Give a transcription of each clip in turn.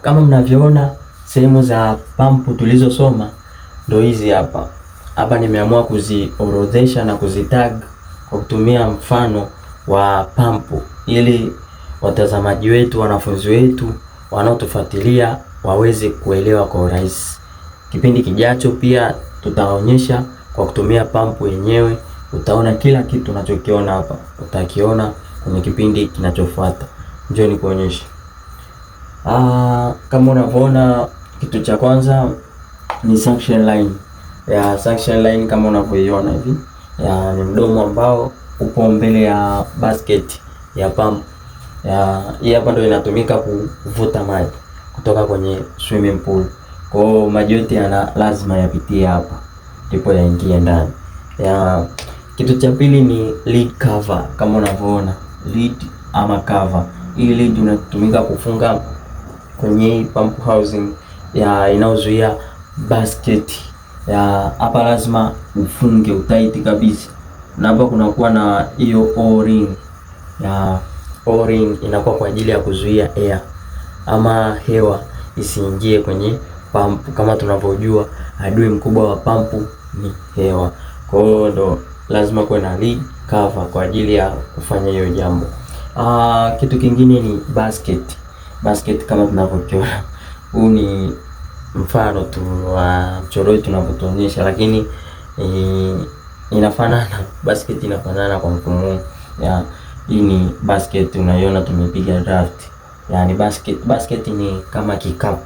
kama mnavyoona sehemu za pampu tulizosoma ndio hizi hapa. Hapa nimeamua kuziorodhesha na kuzitag kwa kutumia mfano wa pampu ili watazamaji wetu, wanafunzi wetu wanaotufuatilia waweze kuelewa kwa urahisi. Kipindi kijacho pia tutaonyesha kwa kutumia pampu yenyewe. Utaona kila kitu unachokiona hapa, utakiona kwenye kipindi kinachofuata. Njoo nikuonyeshe. Kama unavyoona, kitu cha kwanza ni suction line. Suction line kama unavyoiona hivi. Ni mdomo ambao upo mbele ya basket ya pump. Hii hapa ndio inatumika kuvuta maji kutoka kwenye swimming pool. Kwa hiyo maji yote lazima yapitie hapa ndipo yaingie ndani. Kitu cha pili ni lid cover. Kama unavyoona lid ama cover. Hii lid inatumika kufunga kwenye pump housing inayozuia basket. Hapa lazima ufunge utaiti kabisa. Na hapa kunakuwa na hiyo O-ring. O-ring inakuwa kwa ajili ya kuzuia air ama hewa isiingie kwenye pump. Kama tunavyojua adui mkubwa wa pump ni hewa. Kwa hiyo ndo lazima kuwe na lid cover kwa ajili ya kufanya hiyo jambo. Kitu kingine ni basket. Basket kama tunavyokiona. Huu ni mfano tu wa mchoro wetu tunavyotuonyesha, lakini inafanana. Basket inafanana kwa mfumo. Hii ni basket unaiona tumepiga draft. Yaani basket ni kama kikapu.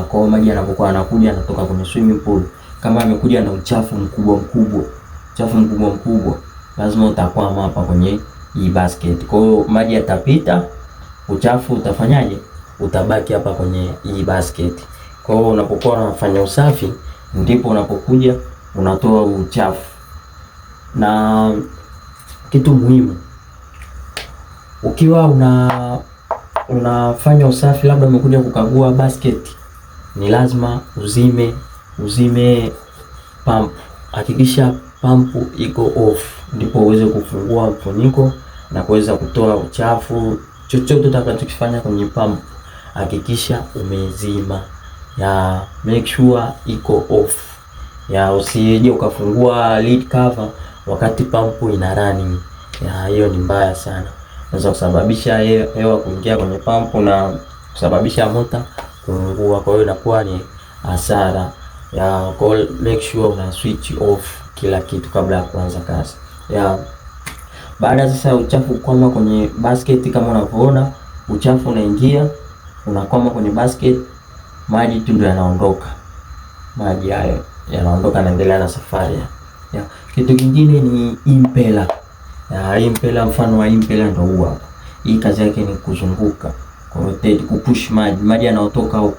Kwa maji yanapokuwa yanakuja yanatoka kwenye swimming pool. Kama amekuja na uchafu mkubwa, lazima utakwama hapa kwenye hii basket. Kwa hiyo maji yatapita, uchafu utafanyaje? Utabaki hapa kwenye hii basket. Kwa hiyo unapokuwa unafanya usafi ndipo unapokuja unatoa uchafu. Na kitu muhimu, ukiwa unafanya usafi, labda umekuja kukagua basket, ni lazima uzime pump. Hakikisha pump iko off ndipo uweze kufungua mfuniko na kuweza kutoa uchafu. Chochote utakachokifanya kwenye pump hakikisha umezima. Make sure iko off. Usije ukafungua lid cover wakati pump ina running. Hiyo ni mbaya sana. Inaweza kusababisha hewa kuingia kwenye pump na kusababisha mota kuungua. Kwa hiyo inakuwa ni hasara. Make sure una switch off kila kitu kabla ya kuanza kazi. Baada sasa uchafu kwama kwenye basket, kama unavyoona uchafu unaingia, unakwama kwenye basket, maji tu ndio yanaondoka. Maji hayo yanaondoka, naendelea na safari. Kitu kingine ni impeller. Impeller, mfano wa impeller ndio huu hapa. Hii kazi yake ni kuzunguka, rotate, kupush maji yanayotoka huko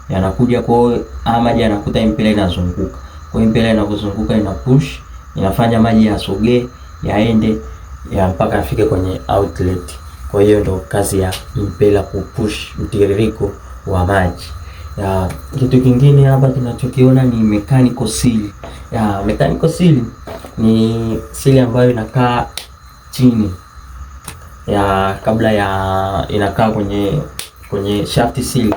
yanakuja. Kwa hiyo maji yanakuta impeller inazunguka. Kwa hiyo impeller inapozunguka ina push, inafanya maji yasogee, yaende mpaka afike kwenye outlet. Kwa hiyo ndo kazi ya impeller, kupush mtiririko wa maji. Kitu kingine hapa tunachokiona ni mechanical seal. Mechanical seal ni seal ambayo inakaa chini kabla ya inakaa kwenye shaft seal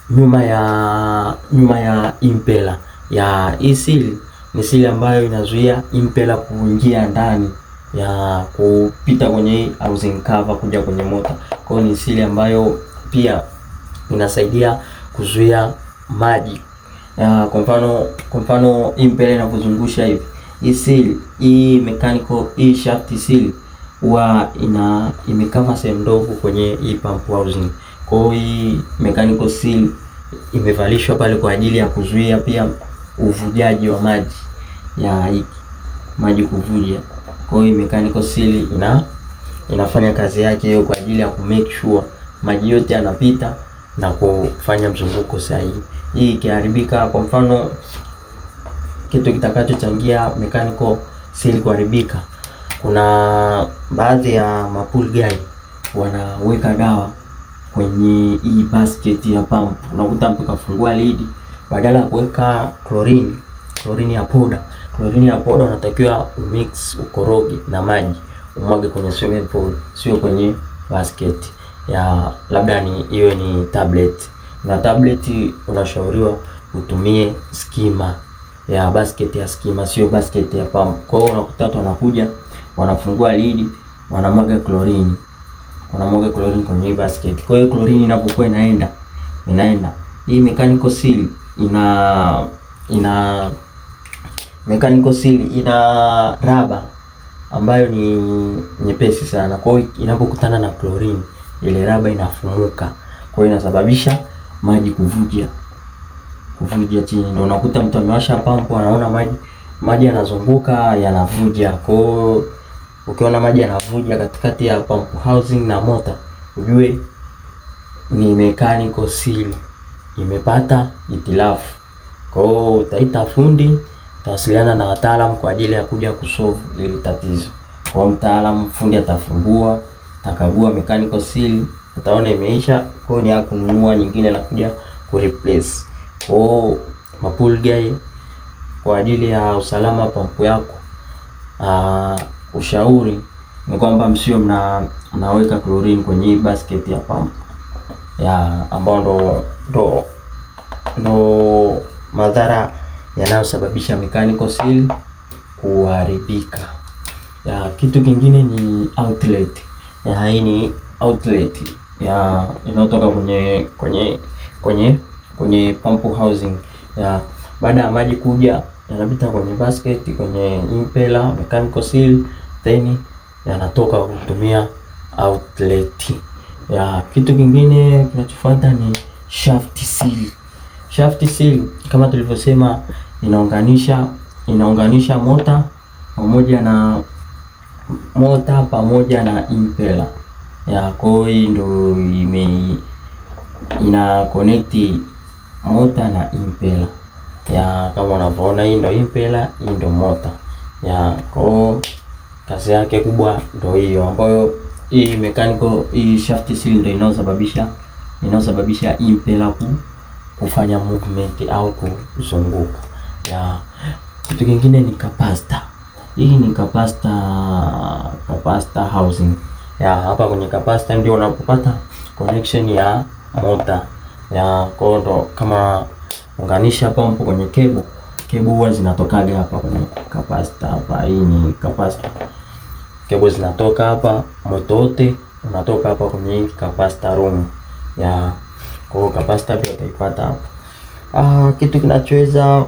nyuma ya impeller. Hii seal ni seal ambayo inazuia impeller kuingia ndani kupita kwenye housing cover kuja kwenye motor. Kwa hiyo ni seal ambayo pia inasaidia kuzuia maji. Kwa mfano impeller inapozungusha hivi, hii seal, hii shaft seal huwa imekava sehemu ndogo kwenye hii pump housing. Kwa hiyo hii mechanical seal imevalishwa pale kwa ajili ya kuzuia pia uvujaji wa maji, maji kuvuja. Kwa hiyo mechanical seal inafanya kazi yake hiyo kwa ajili ya make sure maji yote yanapita na kufanya mzunguko sahihi. Hii ikiharibika, kwa mfano kitu kitakachochangia mechanical seal kuharibika, kuna baadhi ya mapool guy wanaweka dawa kwenye hii basket ya pump. Unakuta mtu kafungua lid, badala ya kuweka chlorine ya powder unatakiwa umix, ukoroge na maji umwage kwenye swimming pool, sio kwenye basket. ya labda iwe ni tablet. Na tablet unashauriwa utumie skima ya basket ya skima, sio basket ya pump. Kwa hiyo unakuta watu wanakuja wanafungua lid, wanamwaga chlorine kwenye basket. Kwa hiyo chlorine inapokuwa inaenda hii mechanical seal ina raba ambayo ni nyepesi sana. Kwa hiyo inapokutana na chlorine, ile raba inafumuka, kwa hiyo inasababisha maji kuvuja chini. Ndio unakuta mtu amewasha pampu, anaona maji yanazunguka yanavuja. Kwa hiyo ukiona maji yanavuja katikati ya pump housing na motor, ujue ni mechanical seal imepata hitilafu. Kwa hiyo utaita fundi, utawasiliana na wataalamu kwa ajili ya kuja kusolve ile tatizo. Kwa mtaalamu, fundi atafungua, atakagua mechanical seal, utaona imeisha, kwa hiyo ni ya kununua nyingine na kuja ku replace. Kwa hiyo mapool guy, kwa ajili ya usalama pampu yako, ushauri ni kwamba msio mnaweka chlorine kwenye basket ya pump ya ambao ndo madhara yanayosababisha mechanical seal kuharibika. Ya kitu kingine ni outlet. Ya hii ni outlet ya inayotoka kwenye pump housing. Ya baada ya maji kuja yanapita kwenye basket, kwenye impeller, mechanical seal, then yanatoka kutumia outlet. Ya kitu kingine kinachofuata ni shaft seal. Shaft seal kama tulivyosema, inaunganisha mota pamoja na impeller. Ya kwa hiyo ndio ina connect mota na impeller. Ya kama unavyoona, hii ndio impeller, hii ndio mota. Ya kwa kazi yake kubwa ndio hiyo, ambayo hii mechanical, hii shaft seal ndio inayosababisha impeller kufanya movement au kuzunguka. Ya kitu kingine ni capacitor. Hii ni capacitor housing. Ya hapa kwenye capacitor ndio unapopata connection ya motor. Ya kwa hiyo kama unganisha pump kwenye cable huwa zinatokaga hapa kwenye capacitor hapa. Hii ni capacitor. Cable zinatoka hapa, moto wote unatoka hapa kwenye capacitor room. Ya kwa capacitor pia utaipata hapa. Kitu kinachoweza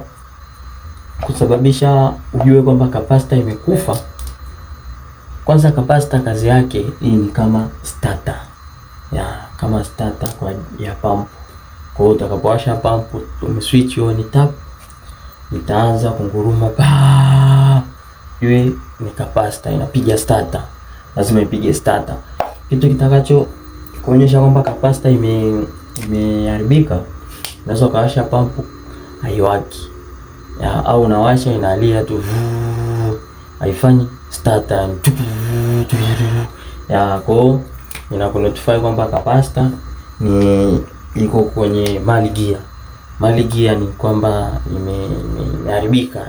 kusababisha ujue kwamba capacitor imekufa, kwanza capacitor kazi yake hii ni kama starter. Kama starter ya pump. Kwa hiyo utakapowasha pump, umeswitch on tap, itaanza kunguruma Yue ni capacitor inapiga starter. Lazima ipige starter. Kitu kitakacho kuonyesha kwamba capacitor imeharibika, unaweza kawasha pump haiwaki. Au unawasha inalia tu, haifanyi starter. Kwa hiyo inakunotify kwamba capacitor iko kwenye mali gear. Mali gear ni kwamba imeharibika.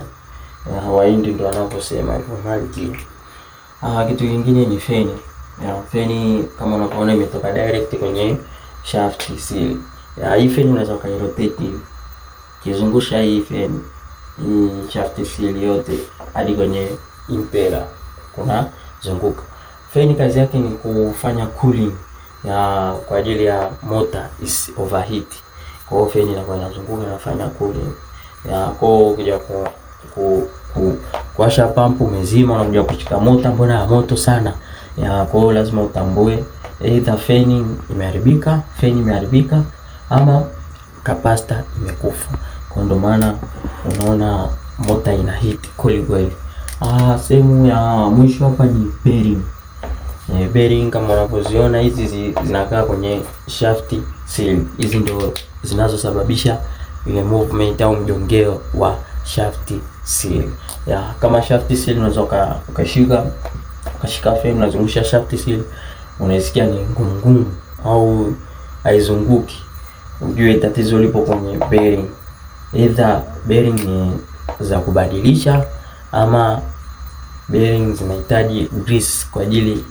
Wahindi ndio wanaposema hivyo, mali gear. Kitu kingine ni feni. Feni kama unapoona imetoka direct kwenye shaft seal. Hii feni unaweza ukairotate hivi, kizungusha hii feni, hii shaft seal yote hadi kwenye impeller kuna zunguka. Feni kazi yake ni kufanya cooling kwa ajili ya motor is overheat. Kwa hiyo feni inakuwa inazunguka inafanya cooling. Kwa hiyo ukija kuwasha pump umezima, unakuja kuchika motor, mbona ya moto sana. Kwa hiyo lazima utambue either feni imeharibika ama capacitor imekufa. Kwa ndio maana unaona motor ina hit kweli. Sehemu ya mwisho hapa ni bearing. Bearing kama unavyoziona hizi zinakaa kwenye shaft seal. Hizi ndio zinazosababisha ile movement au mjongeo wa shaft seal. Kama shaft seal unaweza ukashika frame, unazungusha shaft seal, unaisikia ni ngumu au haizunguki, ujue tatizo lipo kwenye bearing. Either bearing ni za kubadilisha ama bearing zinahitaji grease kwa ajili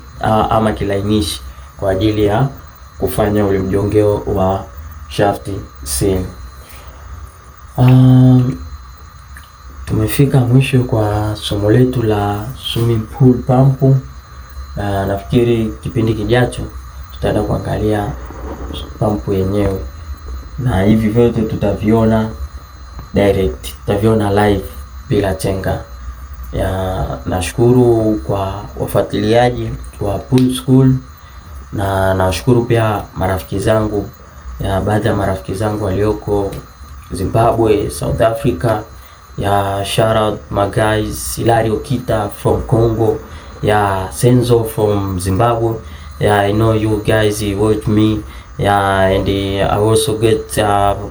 ama kilainishi kwa ajili ya kufanya ule mjongeo wa shaft seal. Tumefika mwisho kwa somo letu la swimming pool pump. Nafikiri kipindi kijacho tutaenda kuangalia pump yenyewe, na hivi vyote tutaviona direct, tutaviona live bila chenga. Nashukuru kwa wafuatiliaji wa Pool School, na nashukuru pia marafiki zangu, baadhi ya marafiki zangu walioko Zimbabwe, South Africa. Shout out my guys, Hilario Kita from Congo, Senzo from Zimbabwe. I know you guys watch me, and I also get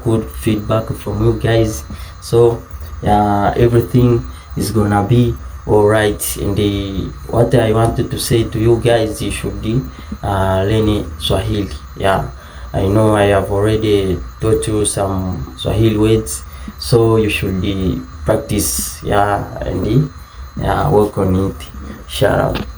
good feedback from you guys. So everything is gonna be alright. And what I wanted to say to you guys, you should learn Swahili. I know I have already taught you some Swahili words, so you should practice and work on it. Shout out.